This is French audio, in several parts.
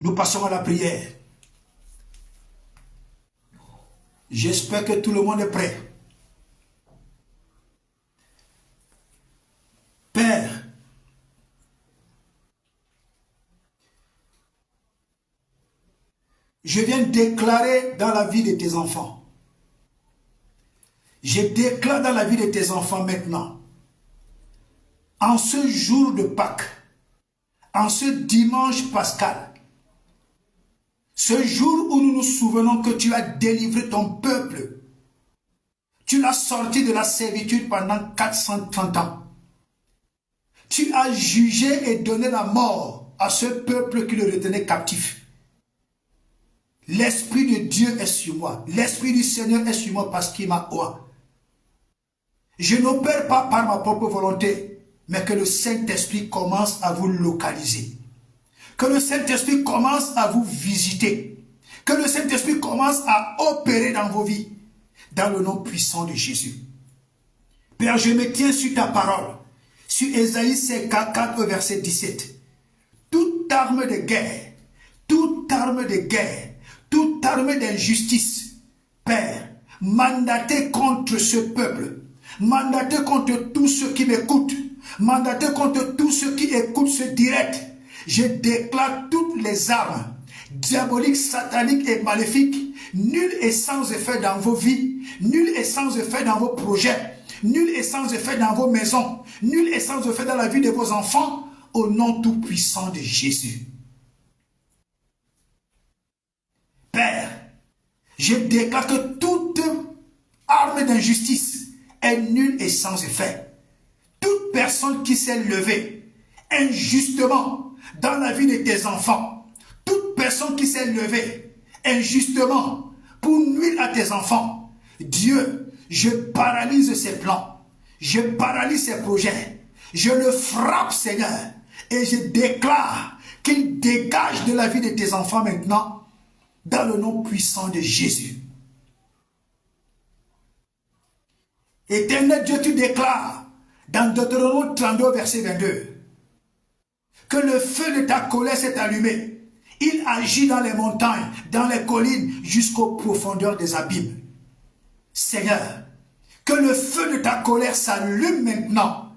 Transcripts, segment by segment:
Nous passons à la prière. J'espère que tout le monde est prêt. Père, je viens déclarer dans la vie de tes enfants. Je déclare dans la vie de tes enfants maintenant, en ce jour de Pâques, en ce dimanche pascal, ce jour où nous nous souvenons que tu as délivré ton peuple, tu l'as sorti de la servitude pendant 430 ans. Tu as jugé et donné la mort à ce peuple qui le retenait captif. L'Esprit de Dieu est sur moi. L'Esprit du Seigneur est sur moi parce qu'il m'a oint. Je n'opère pas par ma propre volonté, mais que le Saint-Esprit commence à vous localiser. Que le Saint-Esprit commence à vous visiter. Que le Saint-Esprit commence à opérer dans vos vies. Dans le nom puissant de Jésus. Père, je me tiens sur ta parole. Sur Ésaïe 54, verset 17. Toute arme de guerre, toute arme de guerre, toute arme d'injustice, Père, mandatez contre ce peuple, mandatez contre tous ceux qui m'écoutent, mandatez contre tous ceux qui écoutent ce direct. Je déclare toutes les armes diaboliques, sataniques et maléfiques, nul et sans effet dans vos vies, nul et sans effet dans vos projets, nul et sans effet dans vos maisons, nul et sans effet dans la vie de vos enfants, au nom tout-puissant de Jésus. Père, je déclare que toute arme d'injustice est nulle et sans effet. Toute personne qui s'est levée injustement dans la vie de tes enfants, toute personne qui s'est levée injustement pour nuire à tes enfants, Dieu, je paralyse ses plans, je paralyse ses projets, je le frappe, Seigneur, et je déclare qu'il dégage de la vie de tes enfants maintenant, dans le nom puissant de Jésus. Éternel Dieu, tu déclares dans Deutéronome 32, verset 22, que le feu de ta colère s'est allumé. Il agit dans les montagnes, dans les collines, jusqu'aux profondeurs des abîmes. Seigneur, que le feu de ta colère s'allume maintenant,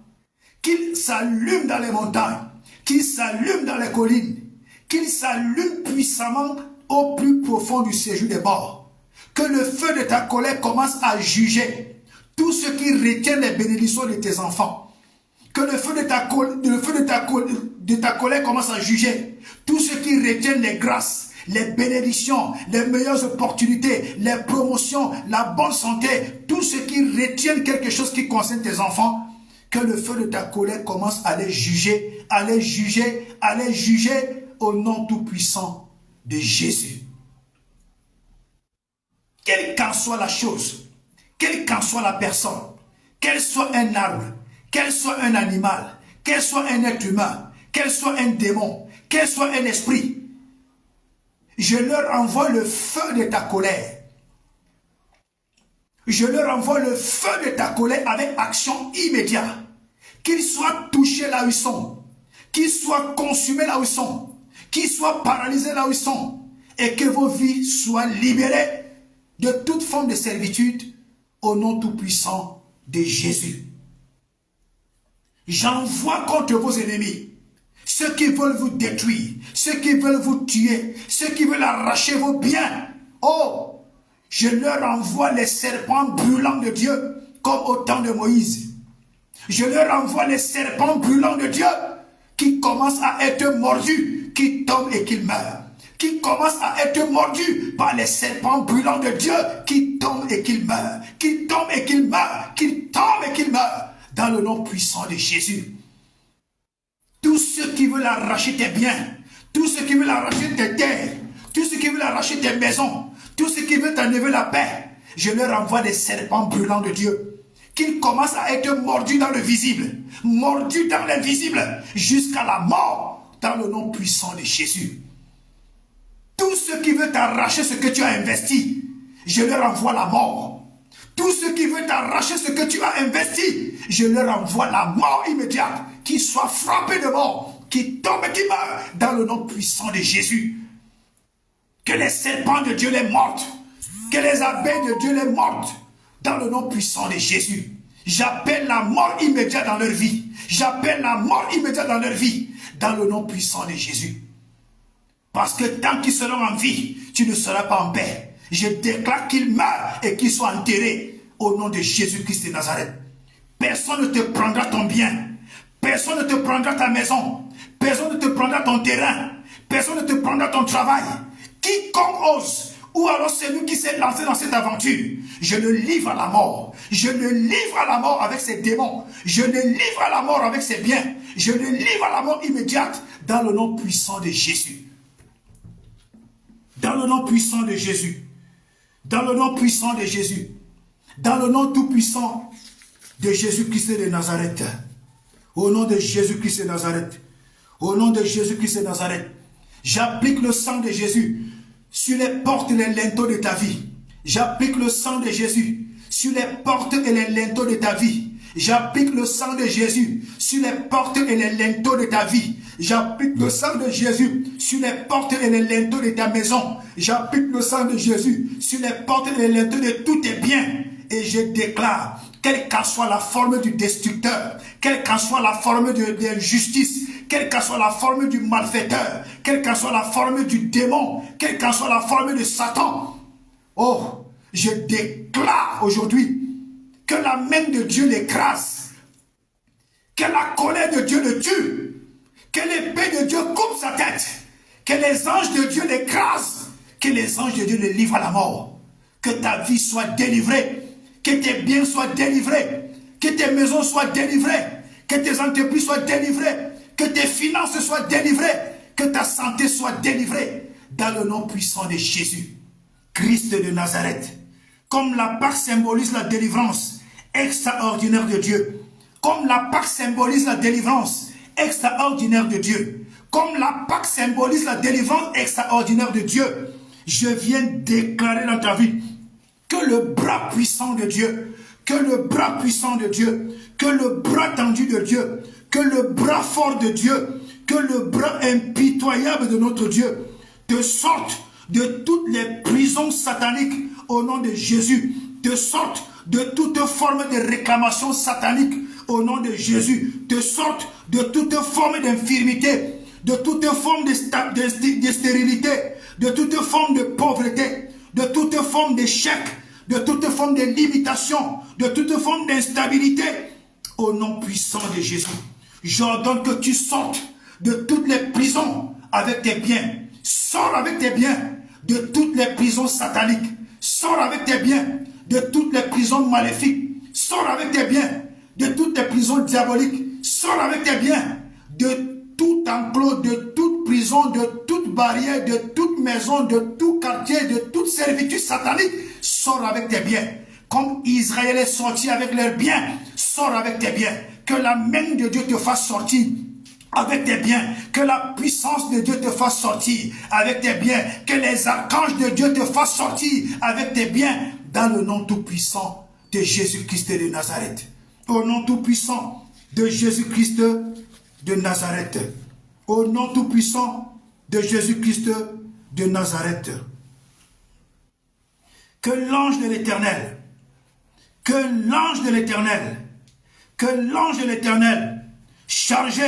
qu'il s'allume dans les montagnes, qu'il s'allume dans les collines, qu'il s'allume puissamment au plus profond du séjour des morts. Que le feu de ta colère commence à juger tous ceux qui retiennent les bénédictions de tes enfants. Que le feu de ta colère commence à juger tous ceux qui retiennent les grâces, les bénédictions, les meilleures opportunités, les promotions, la bonne santé, tous ceux qui retiennent quelque chose qui concerne tes enfants. Que le feu de ta colère commence à les juger, à les juger, à les juger au nom tout-puissant de Jésus. Quelle qu'en soit la chose, quelle qu'en soit la personne, qu'elle soit un arbre, qu'elle soit un animal, qu'elle soit un être humain, qu'elle soit un démon, qu'elle soit un esprit, je leur envoie le feu de ta colère. Je leur envoie le feu de ta colère avec action immédiate. Qu'ils soient touchés là où ils sont, qu'ils soient consumés là où ils sont, qu'ils soient paralysés là où ils sont, et que vos vies soient libérées de toute forme de servitude au nom tout-puissant de Jésus. J'envoie contre vos ennemis, ceux qui veulent vous détruire, ceux qui veulent vous tuer, ceux qui veulent arracher vos biens. Oh, je leur envoie les serpents brûlants de Dieu, comme au temps de Moïse. Je leur envoie les serpents brûlants de Dieu, qui commencent à être mordus, qui tombent et qui meurent. Qui commencent à être mordus par les serpents brûlants de Dieu, qui tombent et qui meurent. Qui tombent et qui meurent. Qui tombent et qui meurent. Dans le nom puissant de Jésus. Tous ceux qui veulent arracher tes biens, tous ceux qui veulent arracher tes terres, tous ceux qui veulent arracher tes maisons, tous ceux qui veulent t'enlever la paix, je leur envoie des serpents brûlants de Dieu. Qu'ils commencent à être mordus dans le visible, mordus dans l'invisible, jusqu'à la mort, dans le nom puissant de Jésus. Tous ceux qui veulent t'arracher ce que tu as investi, je leur envoie la mort. Tous ceux qui veulent t'arracher ce que tu as investi, je leur envoie la mort immédiate, qu'ils soient frappés de mort, qu'ils tombent et qu'ils meurent, dans le nom puissant de Jésus. Que les serpents de Dieu les mordent. Que les abeilles de Dieu les mordent. Dans le nom puissant de Jésus. J'appelle la mort immédiate dans leur vie. J'appelle la mort immédiate dans leur vie. Dans le nom puissant de Jésus. Parce que tant qu'ils seront en vie, tu ne seras pas en paix. Je déclare qu'ils meurent et qu'ils soient enterrés au nom de Jésus-Christ de Nazareth. Personne ne te prendra ton bien. Personne ne te prendra ta maison. Personne ne te prendra ton terrain. Personne ne te prendra ton travail. Quiconque ose, ou alors celui qui s'est lancé dans cette aventure, je le livre à la mort. Je le livre à la mort avec ses démons. Je le livre à la mort avec ses biens. Je le livre à la mort immédiate dans le nom puissant de Jésus. Dans le nom puissant de Jésus. Dans le nom puissant de Jésus. Dans le nom tout puissant de Jésus-Christ de Nazareth. Au nom de Jésus-Christ de Nazareth. Au nom de Jésus-Christ de Nazareth. J'applique le sang de Jésus sur les portes et les linteaux de ta vie. J'applique le sang de Jésus sur les portes et les linteaux de ta vie. J'applique le sang de Jésus sur les portes et les linteaux de ta vie. J'applique le sang de Jésus sur les portes et les linteaux de ta maison. J'applique le sang de Jésus sur les portes et les linteaux de tous tes biens. Et je déclare, quelle qu'en soit la forme du destructeur, quelle qu'en soit la forme de l'injustice, quelle qu'en soit la forme du malfaiteur, quelle qu'en soit la forme du démon, quelle qu'en soit la forme de Satan, oh, je déclare aujourd'hui que la main de Dieu l'écrase, que la colère de Dieu le tue, que l'épée de Dieu coupe sa tête, que les anges de Dieu l'écrasent, que les anges de Dieu le livrent à la mort, que ta vie soit délivrée, que tes biens soient délivrés, que tes maisons soient délivrées, que tes entreprises soient délivrées, que tes finances soient délivrées, que ta santé soit délivrée, dans le nom puissant de Jésus, Christ de Nazareth. Comme la Pâque symbolise la délivrance extraordinaire de Dieu, comme la Pâque symbolise la délivrance extraordinaire de Dieu, comme la Pâque symbolise la délivrance extraordinaire de Dieu, je viens déclarer dans ta vie que le bras puissant de Dieu, que le bras puissant de Dieu, que le bras tendu de Dieu, que le bras fort de Dieu, que le bras impitoyable de notre Dieu te sorte de toutes les prisons sataniques au nom de Jésus, te sorte de toute forme de réclamation satanique au nom de Jésus, te sorte de toute forme d'infirmité, de toute forme de stérilité, de toute forme de pauvreté, de toute forme d'échec, de toute forme de limitation, de toute forme d'instabilité, au nom puissant de Jésus. J'ordonne que tu sortes de toutes les prisons avec tes biens. Sors avec tes biens de toutes les prisons sataniques. Sors avec tes biens de toutes les prisons maléfiques. Sors avec tes biens de toutes les prisons diaboliques. Sors avec tes biens de tout enclos, de toute prison, de toute barrière, de toute maison, de tout quartier, de toute servitude satanique. Sors avec tes biens. Comme Israël est sorti avec leurs biens, sors avec tes biens. Que la main de Dieu te fasse sortir avec tes biens. Que la puissance de Dieu te fasse sortir avec tes biens. Que les archanges de Dieu te fassent sortir avec tes biens. Dans le nom tout-puissant de Jésus-Christ de Nazareth. Au nom tout-puissant de Jésus-Christ de Nazareth. Au nom tout-puissant de Jésus-Christ de Nazareth. Que l'ange de l'Éternel, que l'ange de l'Éternel, que l'ange de l'Éternel, chargé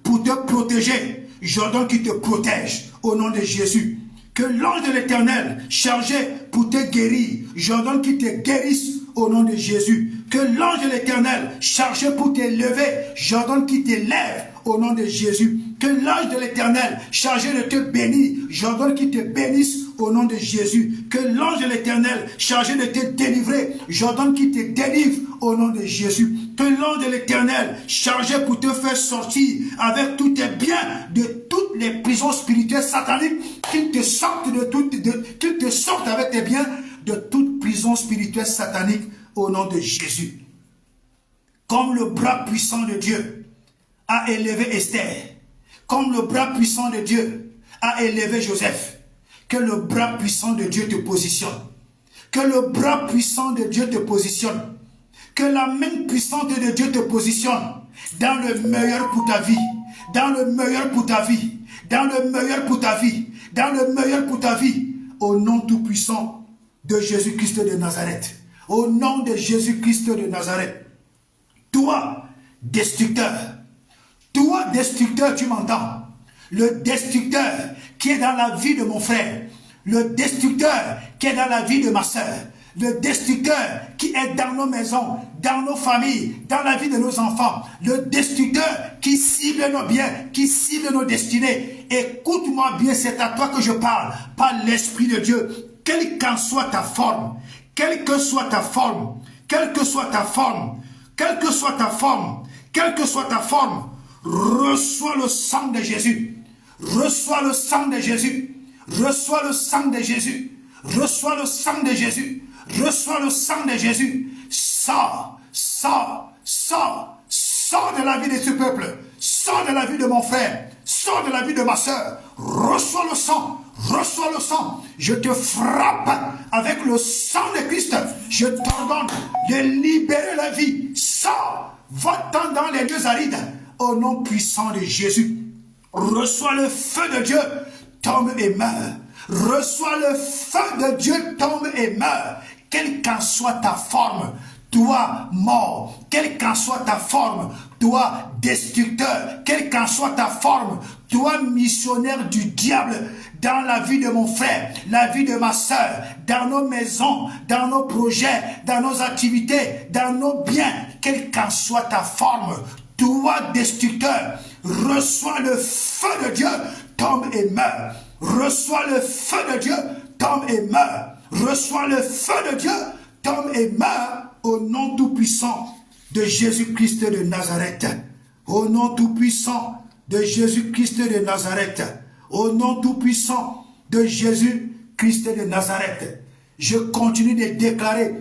pour te protéger, j'ordonne qu'il te protège au nom de Jésus. Que l'ange de l'Éternel, chargé pour te guérir, j'ordonne qu'il te guérisse au nom de Jésus. Que l'ange de l'Éternel, chargé pour t'élever, j'ordonne qu'il t'élève au nom de Jésus. Que l'ange de l'Éternel, chargé de te bénir, j'ordonne qu'il te bénisse au nom de Jésus. Que l'ange de l'Éternel, chargé de te délivrer, j'ordonne qu'il te délivre au nom de Jésus. Que l'ange de l'Éternel, chargé pour te faire sortir avec tous tes biens de toutes les prisons spirituelles sataniques, qu'il te sorte qu'il te sorte avec tes biens de toute prison spirituelle satanique au nom de Jésus. Comme le bras puissant de Dieu a élevé Esther, comme le bras puissant de Dieu a élevé Joseph, que le bras puissant de Dieu te positionne. Que le bras puissant de Dieu te positionne. Que la main puissante de Dieu te positionne dans le meilleur pour ta vie. Dans le meilleur pour ta vie. Dans le meilleur pour ta vie. Dans le meilleur pour ta vie. au nom tout-puissant de Jésus-Christ de Nazareth. Au nom de Jésus-Christ de Nazareth. Toi, destructeur, tu m'entends? Le destructeur qui est dans la vie de mon frère, le destructeur qui est dans la vie de ma soeur, le destructeur qui est dans nos maisons, dans nos familles, dans la vie de nos enfants, le destructeur qui cible nos biens, qui cible nos destinées. Écoute-moi bien, c'est à toi que je parle, par l'Esprit de Dieu. Quelle qu'en soit ta forme, quelle que soit ta forme, quelle que soit ta forme, quelle que soit ta forme, quelle que soit ta forme, reçois le sang de Jésus. Reçois le sang de Jésus. Reçois le sang de Jésus. Reçois le sang de Jésus. Reçois le sang de Jésus. Sors, sors, sors, sors de la vie de ce peuple. Sors de la vie de mon frère. Sors de la vie de ma soeur. Reçois le sang. Reçois le sang. Je te frappe avec le sang de Christ. Je t'ordonne de libérer la vie. Sors. Va-t'en dans les lieux arides. Au nom puissant de Jésus. Reçois le feu de Dieu. Tombe et meurt. Reçois le feu de Dieu. Tombe et meurt. Quelle qu'en soit ta forme, toi mort, quelle qu'en soit ta forme, toi destructeur, quelle qu'en soit ta forme, toi missionnaire du diable, dans la vie de mon frère, la vie de ma soeur, dans nos maisons, dans nos projets, dans nos activités, dans nos biens, quelle qu'en soit ta forme, toi destructeur, reçois le feu de Dieu, tombe et meurt. Reçois le feu de Dieu, tombe et meurt. Reçois le feu de Dieu, tombe et meurt au nom tout-puissant de Jésus-Christ de Nazareth. Au nom tout-puissant de Jésus-Christ de Nazareth. Au nom tout-puissant de Jésus-Christ de Nazareth. Je continue de déclarer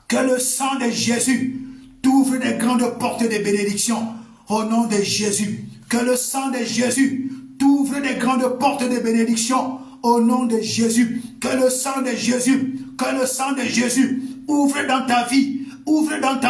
que le sang de Jésus t'ouvre des grandes portes de bénédiction. Au nom de Jésus. Que le sang de Jésus t'ouvre des grandes portes de bénédiction. Au nom de Jésus, que le sang de Jésus, ouvre dans ta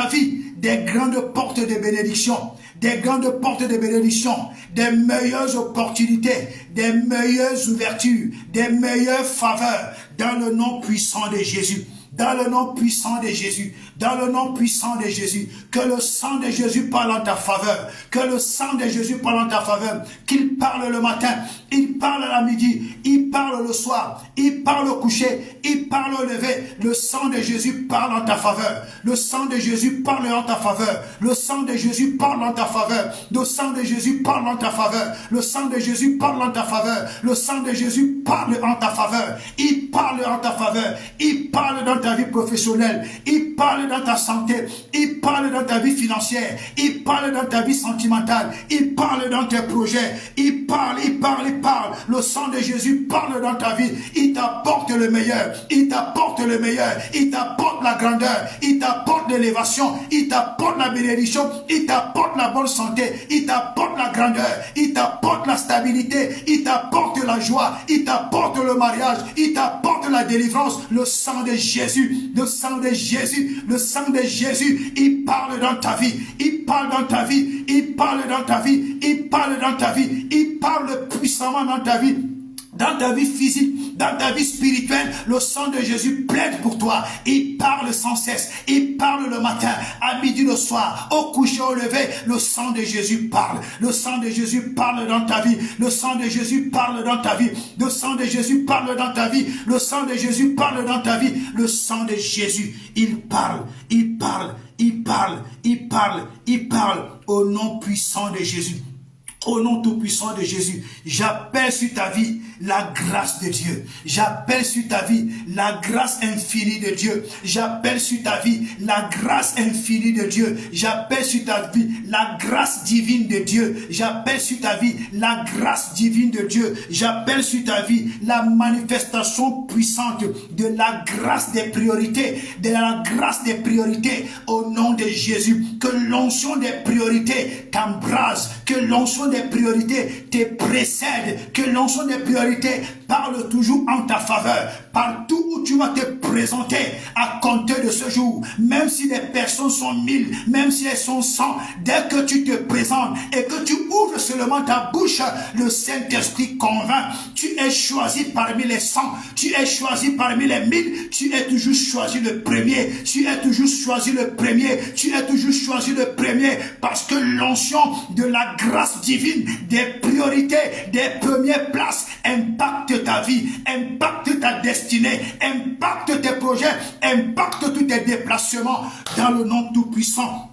vie des grandes portes de bénédiction, des grandes portes de bénédiction, des meilleures opportunités, des meilleures ouvertures, des meilleures faveurs, dans le nom puissant de Jésus. Dans le nom puissant de Jésus, dans le nom puissant de Jésus, que le sang de Jésus parle en ta faveur, que le sang de Jésus parle en ta faveur, qu'il parle le matin, il parle à la midi, il parle le soir, il parle au coucher, il parle au lever, le sang de Jésus parle en ta faveur, le sang de Jésus parle en ta faveur, le sang de Jésus parle en ta faveur, le sang de Jésus parle en ta faveur, le sang de Jésus parle en ta faveur, le sang de Jésus parle en ta faveur, il parle en ta faveur, il parle dans ta vie professionnelle, il parle dans ta santé, il parle dans ta vie financière, il parle dans ta vie sentimentale, il parle dans tes projets, il parle, le sang de Jésus parle dans ta vie, il t'apporte le meilleur, il t'apporte le meilleur, il t'apporte la grandeur, il t'apporte l'élévation, il t'apporte la bénédiction, il t'apporte la bonne santé, il t'apporte la grandeur, il t'apporte la stabilité, il t'apporte la joie, il t'apporte le mariage, il t'apporte la délivrance, le sang de Jésus. Le sang de Jésus, le sang de Jésus, il parle dans ta vie, il parle dans ta vie, il parle dans ta vie, il parle dans ta vie, il parle puissamment dans ta vie. Dans ta vie physique, dans ta vie spirituelle, le sang de Jésus plaide pour toi. Il parle sans cesse. Il parle le matin, à midi, le soir, au coucher, au lever. Le sang de Jésus parle. Le sang de Jésus parle dans ta vie. Le sang de Jésus parle dans ta vie. Le sang de Jésus parle dans ta vie. Le sang de Jésus parle dans ta vie. Le sang de Jésus, il parle, il parle, il parle, il parle, il parle au nom puissant de Jésus. Au nom tout-puissant de Jésus, j'appelle sur ta vie la grâce de Dieu. J'appelle sur ta vie la grâce infinie de Dieu. J'appelle sur ta vie la grâce infinie de Dieu. J'appelle sur ta vie la grâce divine de Dieu. J'appelle sur ta vie la grâce divine de Dieu. J'appelle sur ta vie la manifestation puissante de la grâce des priorités. De la grâce des priorités au nom de Jésus. Que l'onction des priorités t'embrase. Que l'onction des priorités te précède, que l'onction des priorités parle toujours en ta faveur. Partout où tu vas te présenter à compter de ce jour, même si les personnes sont 1000, même si elles sont 100, dès que tu te présentes et que tu ouvres seulement ta bouche, le Saint-Esprit convainc. Tu es choisi parmi les 100, tu es choisi parmi les 1000, tu es toujours choisi le premier, tu es toujours choisi le premier, tu es toujours choisi le premier, parce que l'onction de la grâce divine, des priorités, des premières places, impacte ta vie, impacte ta destinée, impacte tes projets, impacte tous tes déplacements dans le nom tout-puissant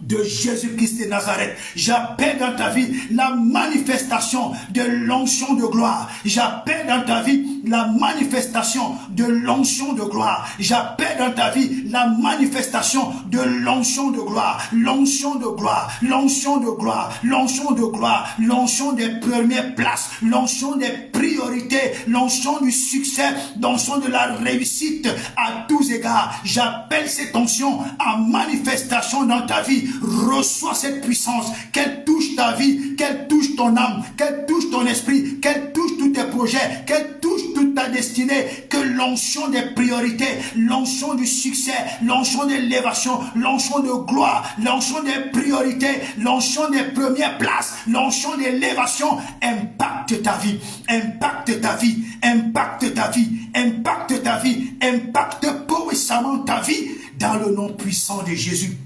de Jésus-Christ de Nazareth. J'appelle dans ta vie la manifestation de l'onction de gloire. J'appelle dans ta vie la manifestation de l'onction de gloire. J'appelle dans ta vie la manifestation de l'onction de gloire. L'onction de gloire, l'onction de gloire, l'onction de gloire, l'onction des premières places, l'onction des priorités, l'onction du succès, l'onction de la réussite à tous égards. J'appelle cette onction en manifestation dans ta vie. Reçois cette puissance, qu'elle touche ta vie, qu'elle touche ton âme, qu'elle touche ton esprit, qu'elle touche tous tes projets, qu'elle touche toute ta destinée, que l'onction des priorités, l'onction du succès, l'onction d'élévation, l'onction de gloire, l'onction des priorités, l'onction des premières places, l'onction d'élévation impacte ta vie, impacte ta vie, impacte ta vie, impacte ta vie, impacte puissamment ta vie dans le nom puissant de Jésus.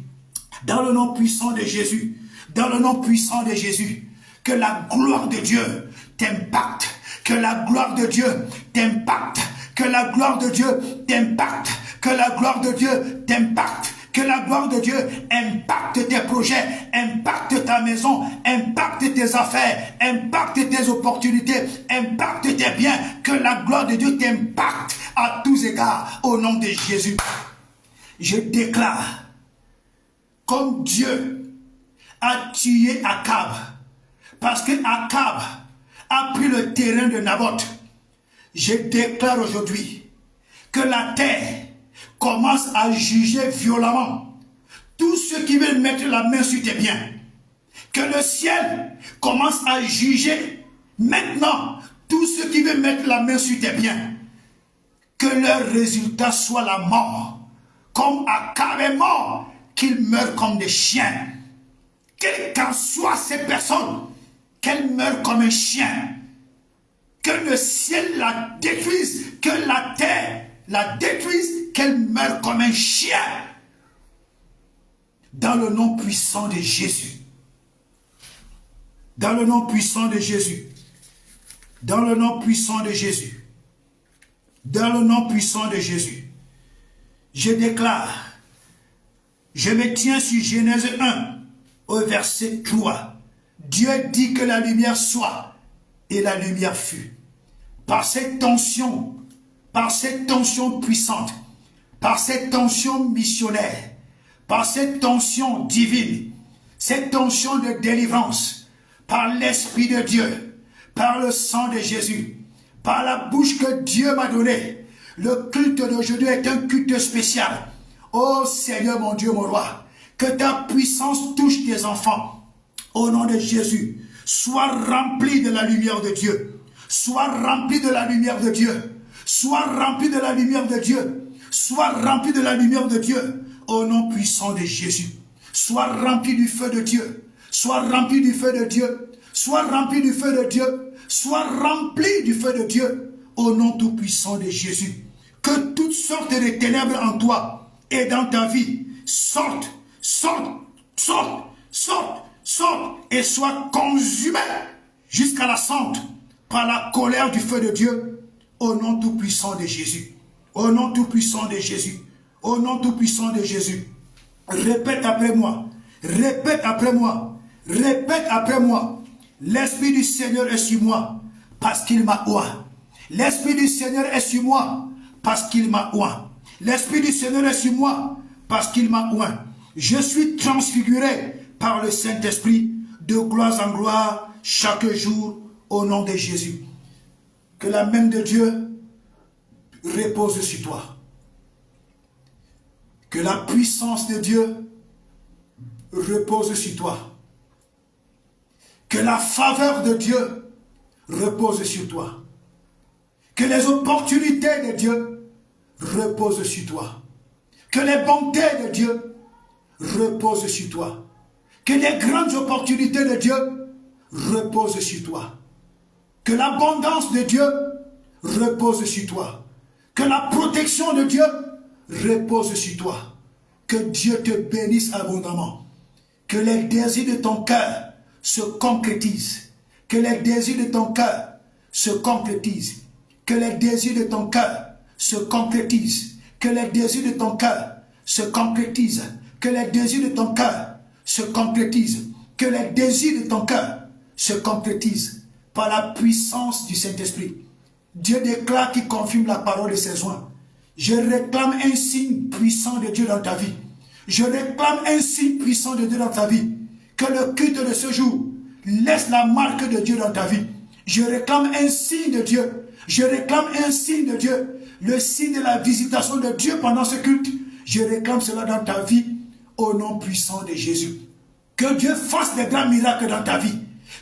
Dans le nom puissant de Jésus, dans le nom puissant de Jésus, que la gloire de Dieu t'impacte, que la gloire de Dieu t'impacte, que la gloire de Dieu t'impacte, que la gloire de Dieu t'impacte, que la gloire de Dieu impacte tes projets, impacte ta maison, impacte tes affaires, impacte tes opportunités, impacte tes biens, que la gloire de Dieu t'impacte à tous égards au nom de Jésus. Je déclare, comme Dieu a tué Akab, parce que Akab a pris le terrain de Naboth, je déclare aujourd'hui que la terre commence à juger violemment tous ceux qui veulent mettre la main sur tes biens. Que le ciel commence à juger maintenant tous ceux qui veulent mettre la main sur tes biens. Que leur résultat soit la mort, comme Akab est mort, qu'ils meurent comme des chiens. Quelles qu'en soient ces personnes, qu'elles meurent comme un chien. Que le ciel la détruise, que la terre la détruise, qu'elle meure comme un chien. Dans le nom puissant de Jésus. Dans le nom puissant de Jésus. Dans le nom puissant de Jésus. Dans le nom puissant de Jésus. Je déclare, je me tiens sur Genèse 1, au verset 3. Dieu dit que la lumière soit, et la lumière fut. Par cette tension puissante, par cette tension missionnaire, par cette tension divine, cette tension de délivrance, par l'Esprit de Dieu, par le sang de Jésus, par la bouche que Dieu m'a donnée, le culte d'aujourd'hui est un culte spécial. Oh Seigneur mon Dieu, mon roi, que ta puissance touche tes enfants. Au nom de Jésus, sois rempli de la lumière de Dieu. Sois rempli de la lumière de Dieu. Sois rempli de la lumière de Dieu. Sois rempli de la lumière de Dieu. Au nom puissant de Jésus. Sois rempli du feu de Dieu. Sois rempli du feu de Dieu. Sois rempli du feu de Dieu. Sois rempli du feu de Dieu. Au nom tout puissant de Jésus. Que toutes sortes de ténèbres en toi et dans ta vie sortent, sortent, sortent, sortent, sortent et soient consumées jusqu'à la cendre par la colère du feu de Dieu. Au nom tout puissant de Jésus. Au nom tout puissant de Jésus. Au nom tout puissant de Jésus. Répète après moi. Répète après moi. Répète après moi. L'Esprit du Seigneur est sur moi parce qu'il m'a oint. L'Esprit du Seigneur est sur moi parce qu'il m'a oint. L'Esprit du Seigneur est sur moi parce qu'il m'a oint. Je suis transfiguré par le Saint-Esprit de gloire en gloire chaque jour au nom de Jésus. Que la main de Dieu repose sur toi. Que la puissance de Dieu repose sur toi. Que la faveur de Dieu repose sur toi. Que les opportunités de Dieu reposent sur toi. Que les bontés de Dieu reposent sur toi. Que les grandes opportunités de Dieu reposent sur toi. Que l'abondance de Dieu repose sur toi. Que la protection de Dieu repose sur toi. Que Dieu te bénisse abondamment. Que les désirs de ton cœur se concrétisent. Que les désirs de ton cœur se concrétisent. Que les désirs de ton cœur se concrétisent. Que les désirs de ton cœur se concrétisent. Que les désirs de ton cœur se concrétisent. Que les désirs de ton cœur se concrétisent par la puissance du Saint-Esprit. Dieu déclare qu'il confirme la parole de ses oins. Je réclame un signe puissant de Dieu dans ta vie. Je réclame un signe puissant de Dieu dans ta vie. Que le culte de ce jour laisse la marque de Dieu dans ta vie. Je réclame un signe de Dieu. Je réclame un signe de Dieu. Le signe de la visitation de Dieu pendant ce culte. Je réclame cela dans ta vie au nom puissant de Jésus. Que Dieu fasse des grands miracles dans ta vie.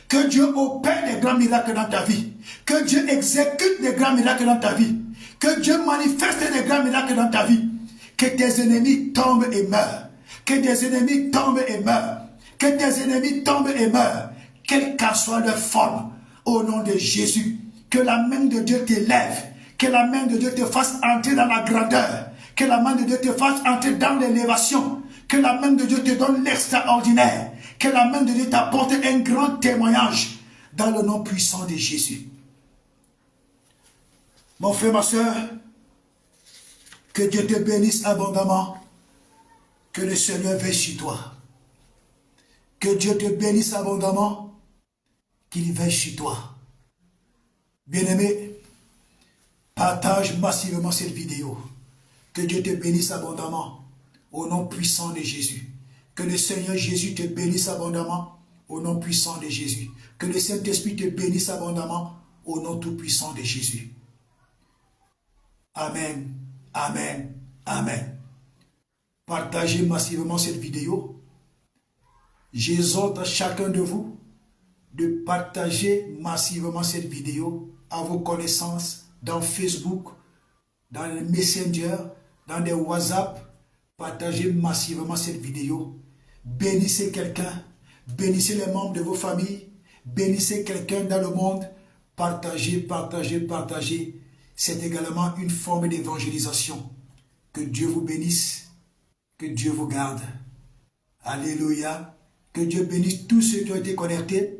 Que Dieu opère des grands miracles dans ta vie. Que Dieu exécute des grands miracles dans ta vie. Que Dieu manifeste des grands miracles dans ta vie. Que tes ennemis tombent et meurent. Que tes ennemis tombent et meurent. Que tes ennemis tombent et meurent. Quelle qu'en soit leur forme, au nom de Jésus. Que la main de Dieu t'élève. Que la main de Dieu te fasse entrer dans la grandeur. Que la main de Dieu te fasse entrer dans l'élévation. Que la main de Dieu te donne l'extraordinaire. Que la main de Dieu t'apporte un grand témoignage dans le nom puissant de Jésus. Mon frère, ma soeur, que Dieu te bénisse abondamment. Que le Seigneur veille sur toi. Que Dieu te bénisse abondamment. Qu'il veille sur toi. Bien-aimé, partage massivement cette vidéo. Que Dieu te bénisse abondamment. Au nom puissant de Jésus. Que le Seigneur Jésus te bénisse abondamment. Au nom puissant de Jésus. Que le Saint-Esprit te bénisse abondamment. Au nom tout puissant de Jésus. Amen. Amen. Amen. Partagez massivement cette vidéo. J'exhorte chacun de vous de partager massivement cette vidéo à vos connaissances dans Facebook, dans les Messenger, dans les WhatsApp. Partagez massivement cette vidéo. Bénissez quelqu'un. Bénissez les membres de vos familles. Bénissez quelqu'un dans le monde. Partagez, partagez, partagez. C'est également une forme d'évangélisation. Que Dieu vous bénisse. Que Dieu vous garde. Alléluia. Que Dieu bénisse tous ceux qui ont été connectés.